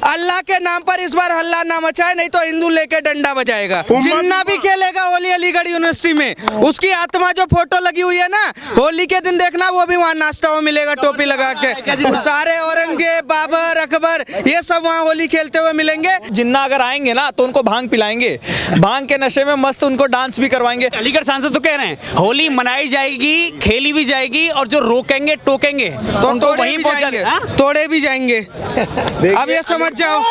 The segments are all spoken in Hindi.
अल्लाह के नाम पर इस बार हल्ला ना मचाए, नहीं तो हिंदू लेके डंडा बजाएगा। जिन्ना भी खेलेगा होली अलीगढ़ यूनिवर्सिटी में, उसकी आत्मा जो फोटो लगी हुई है ना, होली के दिन देखना वो भी वहाँ नाश्ता हुआ मिलेगा टोपी लगा के। सारे औरंगजेब, बाबर, अकबर ये सब वहाँ होली खेलते हुए मिलेंगे। जिन्ना अगर आएंगे ना तो उनको भांग पिलाएंगे, भांग के नशे में मस्त उनको डांस भी करवाएंगे। अलीगढ़ सांसद तो कह रहे हैं होली मनाई जाएगी, खेली भी जाएगी, और जो रोकेंगे टोकेंगे तो उनको वहीं पहुंचाएंगे, तोड़े भी जाएंगे। अब ये समझ जाओ,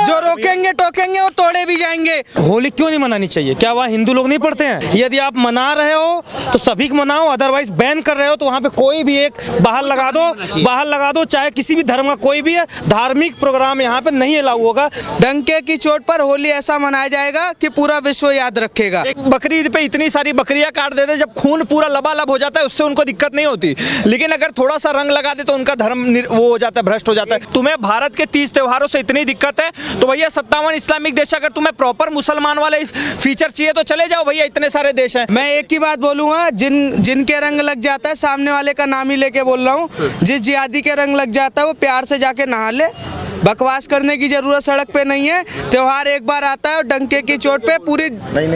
जो रोकेंगे टोकेंगे और तोड़े भी जाएंगे। होली क्यों नहीं मनानी चाहिए? क्या वहाँ हिंदू लोग नहीं पढ़ते हैं? यदि आप मना रहे हो तो सभी को मनाओ, अदरवाइज बैन कर रहे हो तो वहाँ पे कोई भी एक बाहर लगा दो, चाहे किसी भी धर्म का कोई भी है, धार्मिक प्रोग्राम यहाँ पे नहीं अलाउ होगा। डंके की चोट पर होली ऐसा मनाया जाएगा कि पूरा विश्व याद रखेगा। एक बकरीद पे इतनी सारी बकरियां काट देते, जब खून पूरा लबालब हो जाता है उससे उनको दिक्कत नहीं होती, लेकिन अगर थोड़ा सा रंग लगा दे तो उनका धर्म वो हो जाता है, भ्रष्ट हो जाता है। तुम्हें भारत के 30 त्योहारों से इतनी दिक्कत है तो भैया 57 इस्लामिक देश, अगर तुम्हें प्रॉपर मुसलमान वाले फीचर चाहिए तो चले जाओ भैया, इतने सारे देश हैं। मैं एक ही बात बोलूंगा, जिनके रंग लग जाता है, सामने वाले का नाम ही लेके बोल रहा हूँ, जिस जिहादी के रंग लग जाता है वो प्यार से जाके नहा ले, बकवास करने की जरूरत सड़क पे नहीं है। त्योहार एक बार आता है और डंके की चोट पे पूरी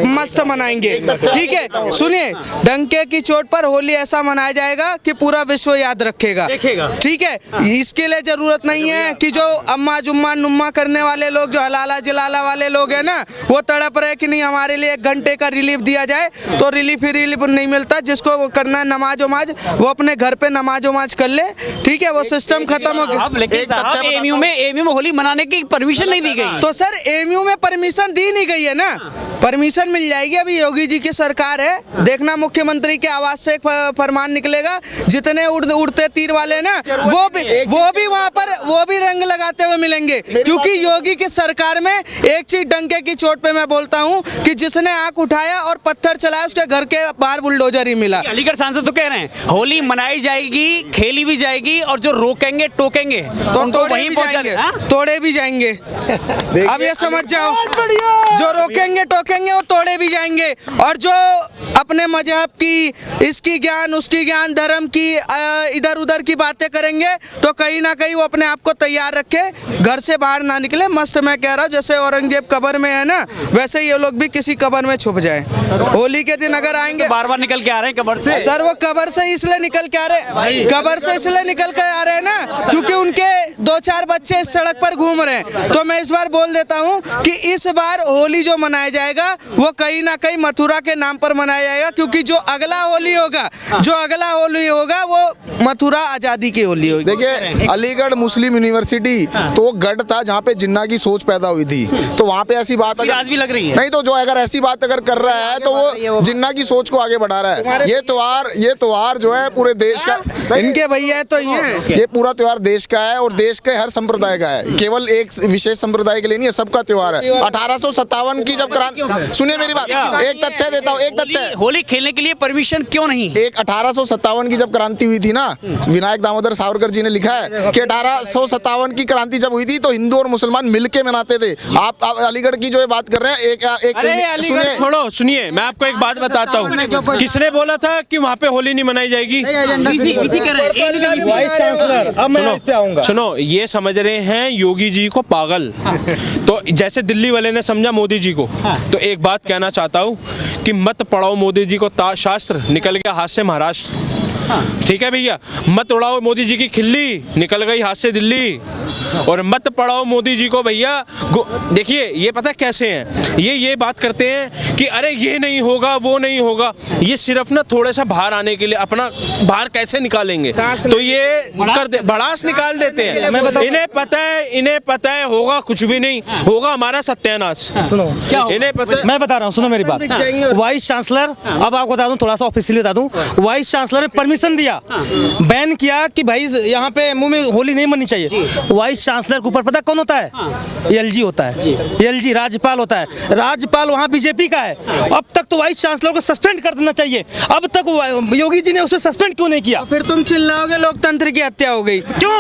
मस्त मनाएंगे, ठीक है? सुनिए, डंके की चोट पर होली ऐसा मनाया जाएगा कि पूरा विश्व याद रखेगा, ठीक है? इसके लिए जरूरत नहीं है कि जो अम्मा जुम्मा नुम्मा करने वाले लोग, जो हलाला जलाला वाले लोग हैं ना, वो तड़प रहे कि नहीं हमारे लिए 1 घंटे का रिलीफ दिया जाए, तो रिलीफ नहीं मिलता। जिसको करना है नमाज वमाज, वो अपने घर पे नमाज वमाज कर ले, ठीक है? वो सिस्टम खत्म हो गया। एमयू में होली मनाने की परमिशन नहीं दी गई, तो सर एमयू में परमिशन दी नहीं गई है ना, परमिशन मिल जाएगी। अभी योगी जी की सरकार है, देखना मुख्यमंत्री के आवाज से एक फरमान निकलेगा, जितने उड़ते तीर वाले ना वो भी वहाँ पर वो भी रंग लगाते हुए मिलेंगे, क्योंकि योगी की सरकार में एक चीज डंके की चोट पे मैं बोलता हूँ कि जिसने आंख उठाया और पत्थर चलाया उसके घर के बाहर बुलडोजर ही मिला। अलीगढ़ सांसद तो कह रहे हैं होली मनाई जाएगी, खेली भी जाएगी, और जो रोकेंगे टोकेंगे तो उनको वहीं पहुंचाएंगे, तोड़े भी जाएंगे। अब ये समझ जाओ, जो रोकेंगे टोकेंगे और तोड़े भी जाएंगे। और जो अपने मजहब की, इसकी ज्ञान उसकी ज्ञान, धर्म की इधर उधर की बातें करेंगे तो कहीं ना कहीं वो अपने आप को तैयार रखे, घर से बाहर ना निकले। मस्त मैं कह रहा हूँ, जैसे औरंगजेब कब्र में है ना, वैसे ये लोग भी किसी कब्र में छुप जाए। होली के दिन अगर आएंगे, बार बार निकल के आ रहे हैं कब्र से। सर वो कब्र से इसलिए निकल के आ रहे, कब्र से इसलिए निकल के आ रहे हैं ना, क्योंकि उनके 2-4 बच्चे इस सड़क पर घूम रहे हैं। तो मैं इस बार बोल देता हूँ कि इस बार होली जो मनाया जाएगा वो कहीं ना कहीं मथुरा के नाम पर मनाया जाएगा, क्योंकि जो अगला होली होगा वो मथुरा आजादी की होली होगी। देखिए, अलीगढ़ मुस्लिम यूनिवर्सिटी तो गढ़ था जहाँ पे जिन्ना की सोच पैदा हुई थी, तो वहाँ पे ऐसी बात आज भी लग रही है नहीं, तो जो अगर ऐसी बात अगर कर रहा है तो वो जिन्ना की सोच को आगे बढ़ा रहा है। ये त्योहार जो है पूरे देश का, इनके भैया तो ये पूरा त्योहार देश का है और देश के हर संप्रदाय का है, केवल एक विशेष संप्रदाय के लिए नहीं है, सबका त्योहार है। 1857 की जब क्रांति, सुनिए मेरी बात, एक तथ्य देता हूँ, एक तथ्य। होली खेलने के लिए परमिशन क्यों नहीं? 1857 की जब क्रांति हुई थी ना, विनायक दामोदर सावरकर जी ने लिखा है कि 1857 की क्रांति जब हुई थी तो हिंदू और मुसलमान मिलके मनाते थे। आप अलीगढ़ की जो ये बात कर रहे हैं, एक सुनिए, छोड़ो, सुनिए, मैं आपको एक बात बताता हूँ। किसने बोला था कि वहाँ पे होली नहीं मनाई जाएगी? सुनो, ये समझ रहे हैं योगी जी को पागल, तो जैसे दिल्ली वाले ने समझा मोदी जी को। तो एक बात कहना चाहता हूँ कि मत पढ़ाओ मोदी जी को शास्त्र, निकल गया हाथ से महाराष्ट्र। ठीक है भैया, मत उड़ाओ मोदी जी की खिल्ली, निकल गई हाथ से दिल्ली। और मत पढ़ाओ मोदी जी को भैया। देखिए, ये पता कैसे हैं, ये बात करते हैं कि अरे ये नहीं होगा वो नहीं होगा, ये सिर्फ ना थोड़ा सा बाहर आने के लिए, अपना बाहर कैसे निकालेंगे तो ये भड़ास निकाल देते हैं। इन्हें पता है होगा कुछ भी नहीं, होगा हमारा सत्यानाश। इन्हें पता है। मैं बता रहा हूँ, सुनो मेरी बात। वाइस चांसलर, अब आपको बता दूं, थोड़ा सा ऑफिशियली बता दूं, वाइस चांसलर ने परमिशन दिया, बैन किया कि भाई यहाँ पे मुंह में होली नहीं मननी चाहिए। वाइस चांसलर के ऊपर पता कौन होता है? एलजी होता है, एलजी राज्यपाल होता है। राज्यपाल वहाँ बीजेपी का है। अब तक तो वाइस चांसलर को सस्पेंड कर देना चाहिए, अब तक योगी जी ने उसे सस्पेंड क्यों नहीं किया? फिर तुम चिल्लाओगे लोकतंत्र की हत्या हो गई। क्यों?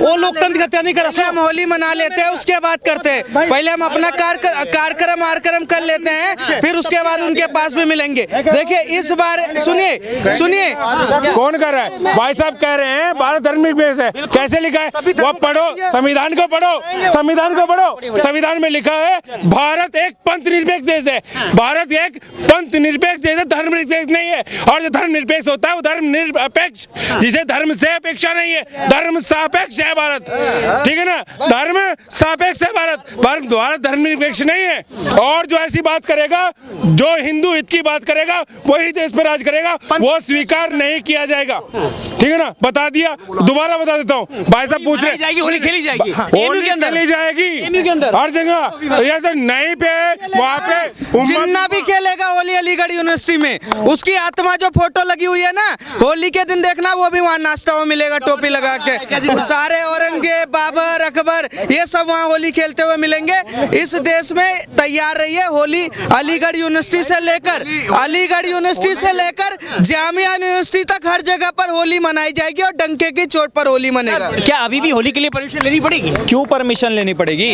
वो लोकतंत्र की हत्या नहीं करा। हम होली मना लेते हैं, उसके बाद करते हैं। पहले हम अपना कार्यक्रम कर लेते हैं, फिर उसके बाद उनके पास भी मिलेंगे। देखिए इस बार सुनिए कौन कर रहा है? भाई साहब कह रहे हैं भारत धर्म है, कैसे लिखा है वो पढ़ो। संविधान को पढ़ो, संविधान को पढ़ो। संविधान में लिखा है भारत एक पंथ निरपेक्ष देश है। भारत एक पंथ निरपेक्ष देश है, धर्म निरपेक्ष नहीं है। और जो धर्म निरपेक्ष होता है वो धर्म निरपेक्ष, जिसे धर्म से अपेक्षा नहीं है, धर्म सापेक्ष है भारत, ठीक है ना। धर्म सापेक्ष है भारत, भारत धर्म निरपेक्ष नहीं है। और जो ऐसी बात करेगा, जो हिंदू हित की बात करेगा, वही देश पर राज करेगा, वो स्वीकार नहीं किया जाएगा, ठीक है ना। बता दिया, दोबारा बता देता हूँ। भाई साहब पूछ रहे जाएगी, होली खेली जाएगी, होली खेली जाएगी हर जगह, ये तो नहीं पे वहाँ पे जिन्ना भी खेलेगा होली अलीगढ़ यूनिवर्सिटी में, उसकी आत्मा जो फोटो लगी हुई है ना, होली के दिन देखना, वो भी वहाँ नाश्ता में मिलेगा टोपी लगा के। सारे औरंगजेब, बाबर, अकबर, ये सब वहाँ होली खेलते हुए मिलेंगे। इस देश में तैयार रहिए, होली अलीगढ़ यूनिवर्सिटी से लेकर जामिया यूनिवर्सिटी तक हर जगह पर होली मनाई जाएगी और डंके की चोट पर होली मनेगा। क्या अभी भी होली के लिए परमिशन लेनी पड़ेगी? क्यों परमिशन लेनी पड़ेगी?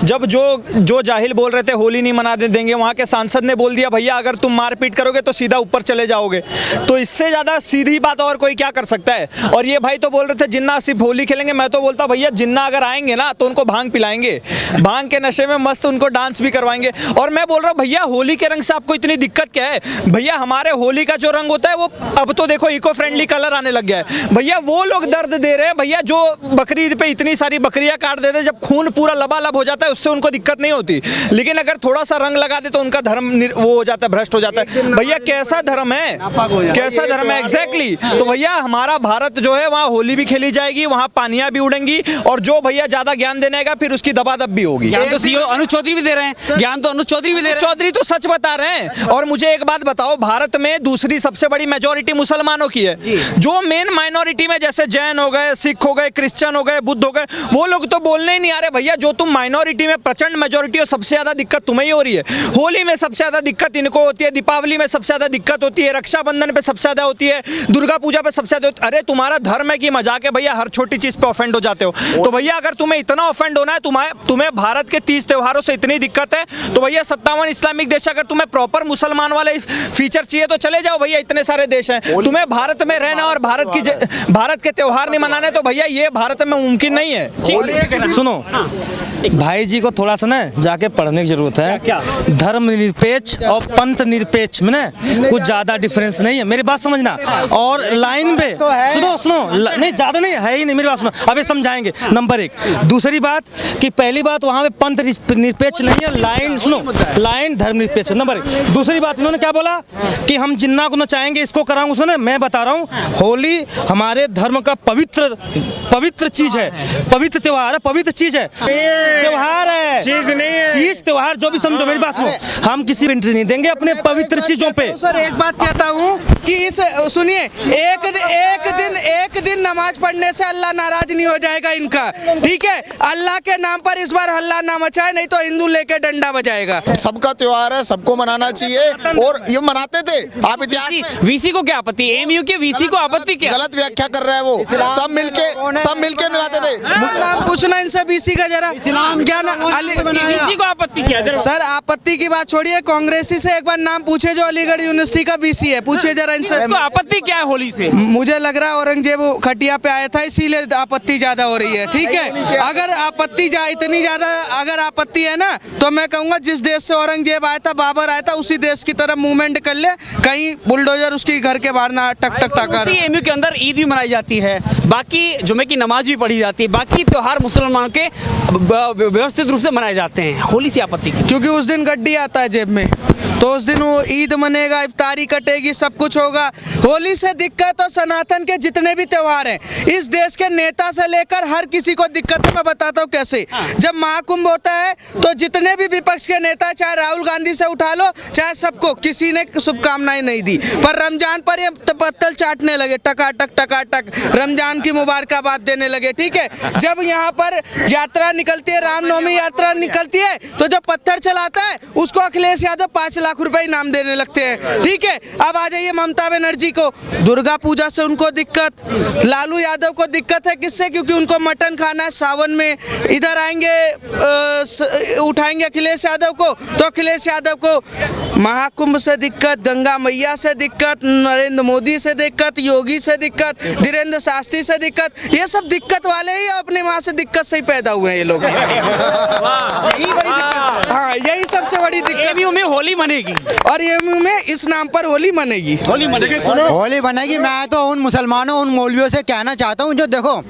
जब जो जाहिल बोल रहे थे होली नहीं मना देंगे, वहाँ के सांसद ने बोल दिया भैया अगर तुम मारपीट करोगे तो सीधा ऊपर चले जाओगे। तो इससे ज़्यादा सीधी बात और कोई क्या कर सकता है। और ये भाई तो बोल रहे थे जिन्ना सिर्फ होली खेलेंगे, मैं तो बोलता भैया जिन्ना अगर आएंगे ना तो उनको भांग पिलाएंगे, भांग के नशे में मस्त उनको डांस भी करवाएंगे। और मैं बोल रहा हूँ भैया होली के रंग से आपको इतनी दिक्कत क्या है? भैया हमारे होली का जो रंग होता है वो अब तो देखो इको फ्रेंडली कलर आने लग गया है। भैया वो लोग दर्द दे रहे हैं भैया जो बकरी ईद पे इतनी सारी बकरियां काट देते हैं, जब खून पूरा लबालब हो जाता है उससे उनको दिक्कत नहीं होती, लेकिन अगर थोड़ा सा रंग लगा दे तो उनका धर्म वो हो जाता है, भ्रष्ट हो जाता है। भैया कैसा धर्म है, कैसा धर्म है एग्जैक्टली। तो भैया हमारा भारत जो है वहाँ होली भी खेली जाएगी, वहाँ पानियां भी उड़ेंगी, और जो भैया ज्यादा ज्ञान देने आएगा फिर उसकी दबादब भी होगी। ज्ञान तो सीओ अनुज चौधरी भी दे रहे हैं, ज्ञान तो अनुज चौधरी भी दे रहे हैं। चौधरी तो सच बता रहे हैं। और मुझे एक बात बताओ, भारत में दूसरी सबसे बड़ी मेजोरिटी मुसलमानों की है। जो मेन माइनॉरिटी में जैसे जैन हो गए, सिख हो गए, क्रिश्चियन हो गए, बुद्ध हो गए, वो लोग तो बोलने ही नहीं आ रहे। भैया जो तुम माइनॉरिटी में प्रचंड मेजोरिटी हो, सबसे ज्यादा दिक्कत तुम्हें ही हो रही है। होली में सबसे ज्यादा दिक्कत इनको होती है, दीपावली में सबसे ज्यादा दिक्कत होती है, रक्षाबंधन पे सबसे ज्यादा होती है, दुर्गा पूजा पे सबसे ज्यादा। अरे तुम्हारा धर्म है कि मजाक है भैया, हर छोटी चीज पे ऑफेंड हो जाते हो। तो भैया अगर तुम्हें इतना ऑफेंड होना है, तुम्हें भारत के 30 त्योहारों से इतनी दिक्कत है, तो भैया 57 इस्लामिक देश, अगर तुम्हें प्रॉपर मुसलमान वाले फीचर चाहिए तो चले जाओ भैया, इतने सारे देश हैं। तुम्हें भारत में रहना और भारत के त्योहार नहीं मनाने, तो भैया ये भारत में मुमकिन नहीं है। सुनो भाई जी को थोड़ा सा ना जाके पढ़ने की जरूरत है। धर्म निरपेक्ष और पंथ निरपेक्ष में ना कुछ ज्यादा डिफरेंस नहीं है, मेरी बात समझना। और लाइन पे सुनो नहीं ज्यादा नहीं है ही नहीं, मेरी बात सुनो, अभी समझाएंगे। नंबर 1। दूसरी बात कि पहली बात वहां पे पंथ निरपेक्ष नहीं है, लाइन सुनो, लाइन धर्म निरपेक्ष नंबर 1। दूसरी बात इन्होंने क्या बोला कि हम जिन्ना को नचाएंगे, इसको कराऊंगा। सुनो मैं बता रहा हूँ, होली हमारे धर्म का पवित्र चीज है, पवित्र त्योहार है, पवित्र चीज है, त्योहार है, चीज नहीं है, चीज त्योहार जो भी समझो। मेरी बात सुनो, हम किसी को एंट्री नहीं देंगे अपने पवित्र चीजों पे। सर एक बात कहता हूँ कि इस सुनिए, एक दिन नमाज पढ़ने से अल्लाह नाराज नहीं हो जाएगा इनका, ठीक है। अल्लाह के नाम पर इस बार हल्ला ना मचाए, नहीं तो हिंदू लेके डंडा बजाएगा। सबका त्योहार है, सबको मनाना चाहिए, और ये मनाते थे। आप इतिहास वीसी को क्या आपत्ति, एमयू के वीसी को आपत्ति क्या? गलत व्याख्या कर रहा है वो। सब मिलके मिलाते थे। नाम पूछना इनसे बीसी का जरा, क्या वीसी को आपत्ति क्या? सर आपत्ति की बात छोड़िए, कांग्रेसी से एक बार नाम पूछे जो अलीगढ़ यूनिवर्सिटी का बीसी है, पूछे जरा इनसे। आपत्ति क्या है होली से? मुझे लग रहा है औरंगजेब खटिया पे आया था, इसीलिए आपत्ति ज्यादा हो रही है, ठीक है। अगर आपत्ति इतनी ज्यादा अगर आपत्ति है ना, तो मैं कहूंगा जिस देश से औरंगजेब आया था, बाबर आया था, उसी देश की तरफ मूवमेंट कर ले, कहीं बुलडोजर उसकी घर के बाहर ना टक टक टक। एमयू के अंदर ईद भी मनाई जाती है, बाकी जुमे की नमाज भी पढ़ी जाती है, बाकी त्योहार मुसलमानों के व्यवस्थित रूप से मनाए जाते हैं। होली से आपत्ति क्योंकि उस दिन गड्डी आता है जेब में, तो उस दिन वो ईद मनेगा, इफ्तारी कटेगी, सब कुछ होगा। होली से दिक्कत और सनातन के जितने भी त्योहार हैं, इस देश के नेता से लेकर हर किसी को दिक्कत है। मैं बताता हूँ कैसे। जब महाकुंभ होता है तो जितने भी विपक्ष के नेता, चाहे राहुल गांधी से उठा लो, चाहे सबको, किसी ने शुभकामनाएं नहीं दी, पर रमजान पर ये पत्तल चाटने लगे, टकाटक रमजान की मुबारकबाद देने लगे, ठीक है। जब यहाँ पर यात्रा निकलती है, रामनवमी यात्रा निकलती है, तो जो पत्थर चलाता है उसको अखिलेश यादव 5 लाख लाख रुपए इनाम देने लगते हैं। ठीक है, अब आ जाइए ममता बनर्जी को, दुर्गा पूजा से उनको दिक्कत, लालू यादव को दिक्कत है किससे? क्योंकि उनको मटन खाना है सावन में। इधर आएंगे उठाएंगे अखिलेश यादव को, तो अखिलेश यादव को महाकुंभ से दिक्कत, गंगा मैया से दिक्कत, नरेंद्र मोदी से दिक्कत, योगी से दिक्कत, धीरेन्द्र शास्त्री से दिक्कत। ये सब दिक्कत वाले ही अपने माँ से दिक्कत से ही पैदा हुए हैं ये लोग। हाँ, यही सबसे बड़ी दिक्कत। एमयू में होली मनेगी और एमयू में इस नाम पर होली मनेगी। होली मनेगी। होली बनेगी। मैं तो उन मुसलमानों, उन मौलवियों से कहना चाहता हूँ जो देखो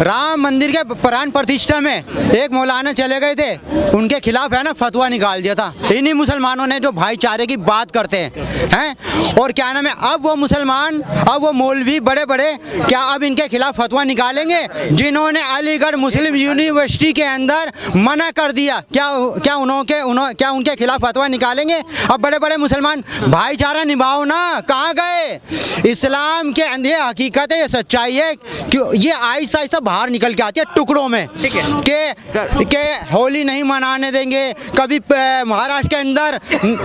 राम मंदिर के प्राण प्रतिष्ठा में एक मौलाना चले गए थे, उनके खिलाफ है ना फतवा निकाल दिया था इन्हीं मुसलमानों ने जो भाईचारे की बात करते हैं। और क्या नाम है, अब वो मुसलमान, अब वो मौलवी बड़े बड़े क्या अब इनके खिलाफ फतवा निकालेंगे जिन्होंने अलीगढ़ मुस्लिम यूनिवर्सिटी के अंदर मना कर दिया? क्या उनके खिलाफ फतवा निकालेंगे? अब बड़े बड़े मुसलमान भाईचारा निभाओ ना, कहाँ गए? इस्लाम के अंदर ये हकीकत है, ये सच्चाई है कि ये आहिस्ता आहिस्ता बाहर निकल के आती है टुकड़ों में के होली नहीं मनाने देंगे। कभी महाराष्ट्र के अंदर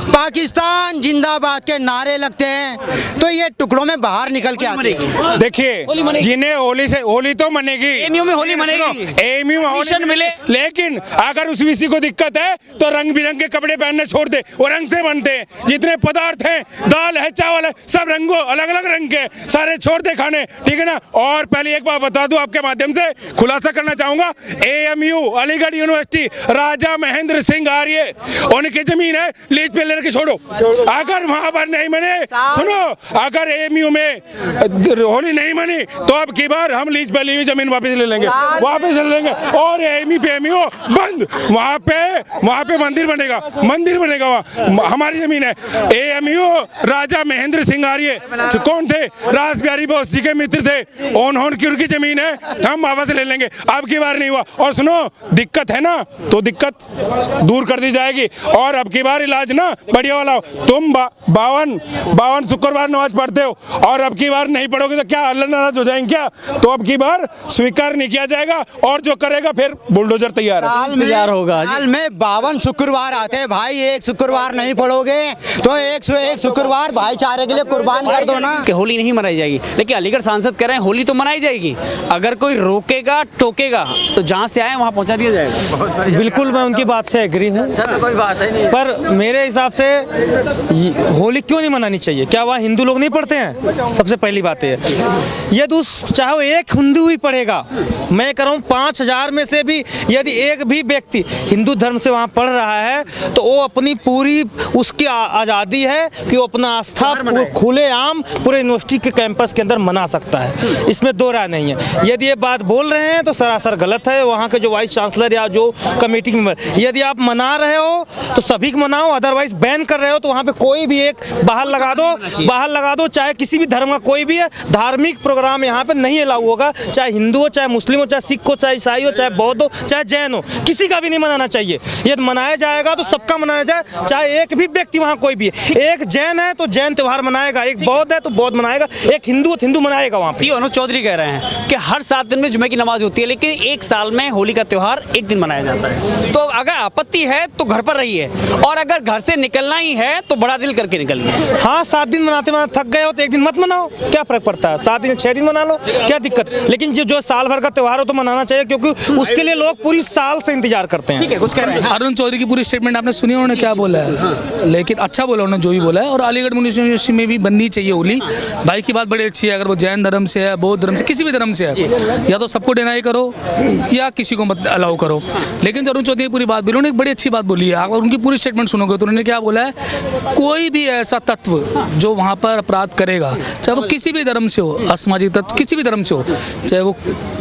पाकिस्तान जिंदाबाद के नारे लगते हैं, तो ये टुकड़ों में बाहर निकल के आते हैं। देखिए, जिन्हें होली तो मनेगी, एमयू में होली मनेगी, एमयू में परमिशन मिले, लेकिन अगर उस विषय को दिक्कत है तो रंग बिरंगे कपड़े पहनने छोड़ दे। वो रंग से बनते हैं, जितने पदार्थ हैं, दाल है, चावल है, सब रंगों अलग अलग रंग के सारे छोड़ दे खाने, ठीक है ना। और पहले एक बात बता दूं, आपके माध्यम से खुलासा करना चाहूंगा, एएमयू अलीगढ़ यूनिवर्सिटी राजा महेंद्र सिंह आर्य उनकी जमीन है, लीज पे लेकर छोड़ो। अगर वहां पर नहीं मने, सुनो, अगर एएमयू में होली नहीं मनी तो अब की बार हम लीज पे ली हुई जमीन वापस ले लेंगे, और एएमयू पे एएमयू बंद। वहां पे मंदिर बनेगा वहाँ, हमारी जमीन है। एएमयू राजा महेंद्र सिंह आर्य कौन थे? रास बिहारी बोस जी के मित्र थे, उनकी जमीन है, हम वापस ले लेंगे। अब की बार नहीं हुआ। और सुनो, दिक्कत है ना तो दिक्कत दूर कर दी जाएगी, और अब की बार इलाज ना बढ़िया वाला हो। तुम 52 शुक्रवार नमाज पढ़ते हो और अब की बार नहीं पढ़ोगे तो क्या अल्लाह नाराज हो जाएंगे क्या? तो अब की बार स्वीकार नहीं किया जाएगा, और जो करेगा फिर बुलडोजर तैयार है। साल में 52 शुक्रवार आते हैं भाई, एक शुक्रवार नहीं पढ़ोगे तो 101 शुक्रवार भाईचारे के लिए कुर्बान कर दो ना। कि होली नहीं मनाई जाएगी, लेकिन अलीगढ़ सांसद कह रहे हैं होली तो मनाई जाएगी, अगर कोई रोकेगा टोकेगा तो जहाँ से आए वहाँ पहुँचा दिया जाएगा। बिल्कुल मैं उनकी बात से एग्री हूँ, कोई बात है नहीं। पर मेरे हिसाब से होली क्यों नहीं मनानी चाहिए? क्या वहाँ हिंदू लोग नहीं पढ़ते हैं? सबसे पहली बात है ये चाहे वो एक हिंदू ही पढ़ेगा, मैं कह रहा हूँ 5000 में से भी यदि एक भी व्यक्ति हिंदू धर्म से वहाँ पढ़ रहा है तो वो अपनी पूरी उसकी आज़ादी है कि वो अपना आस्था खुले आम पूरे यूनिवर्सिटी के कैंपस के अंदर मना सकता है, इसमें दो राय नहीं है। यदि ये बात बोल रहे हैं तो सरासर गलत है। वहाँ के जो वाइस चांसलर या जो कमेटी मेंबर, यदि आप मना रहे हो तो सभी को मनाओ, अदरवाइज बैन कर रहे हो तो वहाँ पे कोई भी एक बाहर लगा दो, चाहे किसी भी धर्म का कोई भी है। धार्मिक प्रोग्राम यहाँ पे नहीं अलाउ होगा, चाहे हिंदू हो, चाहे मुस्लिम हो, चाहे सिख हो, चाहे ईसाई हो, चाहे बौद्ध हो, चाहे जैन हो, किसी का भी नहीं मनाना चाहिए। यदि मनाया जाएगा तो सबका मनाया जाए, चाहे एक भी व्यक्ति वहाँ कोई भी है। एक जैन है तो जैन त्यौहार मनाएगा, एक बौद्ध है तो बौद्ध मनाएगा, एक हिंदू है तो हिंदू मनाएगा वहाँ पे। अनुज चौधरी कह रहे हैं कि हर 7 दिन में जुमे की नमाज होती है, लेकिन एक साल में होली का त्योहार एक दिन मनाया जाता है। तो अगर आपत्ति है तो घर पर रहिए, और अगर घर से निकलना ही है तो बड़ा दिल करके निकलिए। हाँ, 7 दिन मनाते थक गए हो तो एक दिन मत मनाओ, क्या फर्क पड़ता है? 7 दिन 6 दिन मना लो, क्या दिक्कत? लेकिन जो साल भर का त्योहार हो तो मनाना चाहिए, क्योंकि उसके लिए लोग पूरी साल से इंतजार करते हैं। ठीक है, कुछ कह रहे हैं? अरुण चौधरी की पूरी स्टेटमेंट आपने सुनी, उन्होंने क्या बोला है, लेकिन अच्छा बोला उन्होंने जो भी बोला है। और अलीगढ़ मुस्लिम यूनिवर्सिटी में भी बननी चाहिए होली। भाई की बात बड़ी अच्छी है, अगर वो जैन धर्म से है, बौद्ध धर्म से, किसी भी धर्म से है, या तो सबको डिनाई करो या किसी को मत अलाउ करो। लेकिन जो अरुण चौधरी की पूरी बात बोली, उन्होंने एक बड़ी अच्छी बात बोली है। अगर उनकी पूरी स्टेटमेंट सुनोगे तो उन्होंने क्या बोला है, कोई भी ऐसा तत्व जो वहाँ पर अपराध करेगा, चाहे वो किसी भी धर्म से हो, असामाजिक तत्व किसी भी धर्म से हो, चाहे वो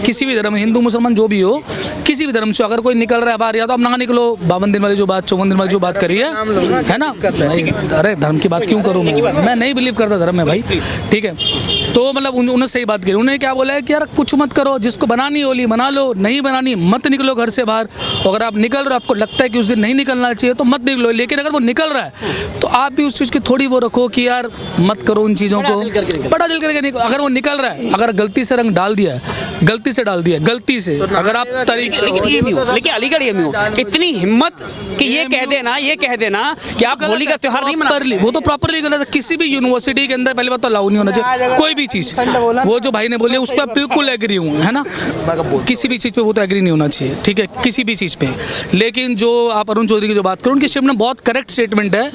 किसी भी धर्म, हिंदू मुसलमान जो भी हो, किसी भी धर्म से अगर कोई निकल रहा है बाहर, या तो अब ना निकलो। 52 दिन वाली जो बात, 54 दिन वाली जो बात करी है ना, अरे धर्म की बात क्यों करूँ मैं नहीं बिलीव करता धर्म में भाई, ठीक है। तो मतलब उन्होंने सही बात करी। उन्होंने क्या बोला है कि यार कुछ मत करो, जिसको बनानी होली मना लो, नहीं बनानी मत निकलो घर से बाहर। अगर आप निकल रहे हो, आपको लगता है कि उस दिन नहीं निकलना चाहिए तो मत निकलो, लेकिन अगर वो निकल रहा है तो आप भी उस चीज़ की थोड़ी वो रखो कि यार मत करो उन चीज़ों को, बड़ा दिल करके निकलो। अगर वो निकल रहा है, अगर गलती से रंग डाल दिया है, गलती से डाल दिया है, गलती से, अगर आप तरीके, लेकिन अलीगढ़ ये में इतनी हिम्मत कि ये कह देना कि आप होली का त्योहार नहीं मना। प्रॉपरली, वो तो प्रॉपरली गलत है। किसी भी यूनिवर्सिटी के अंदर पहले बात तो अलाउ नहीं होना चाहिए कोई भी चीज़। वो जो भाई ने बोले उस पर बिल्कुल एग्री हूँ, है ना, किसी भी चीज़ पे वो तो एग्री नहीं होना चाहिए, ठीक है, किसी भी चीज़ पे। लेकिन जो आप अरुण चौधरी की जो बात करो, उनकी स्टेटमेंट में बहुत करेक्ट स्टेटमेंट है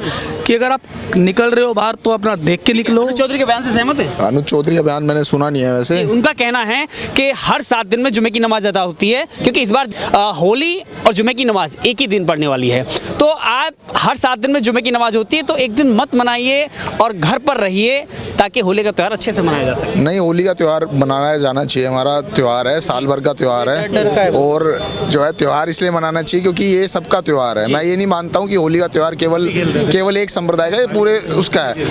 कि अगर आप निकल रहे हो बाहर तो अपना देख के निकलो। चौधरी के बयान से सहमत है? अनुज चौधरी का बयान मैंने सुना नहीं है वैसे। उनका कहना है कि हर 7 दिन में जुमे की नमाज अदा होती है, क्योंकि इस बार होली और जुमे की नमाज एक ही दिन पढ़ने वाली है। तो आप हर 7 दिन में जुमे की नमाज होती है, तो एक दिन मत मनाइए और घर पर रहिए ताकि होली का त्यौहार अच्छे से मनाया जा सके। नहीं, होली का त्यौहार मनाया जाना चाहिए, हमारा त्यौहार है, साल भर का त्यौहार है। और जो है त्यौहार इसलिए मनाना चाहिए क्योंकि ये सबका त्यौहार है। मैं ये नहीं मानता हूँ कि होली का त्यौहार केवल एक संप्रदाय का, ये पूरे उसका है।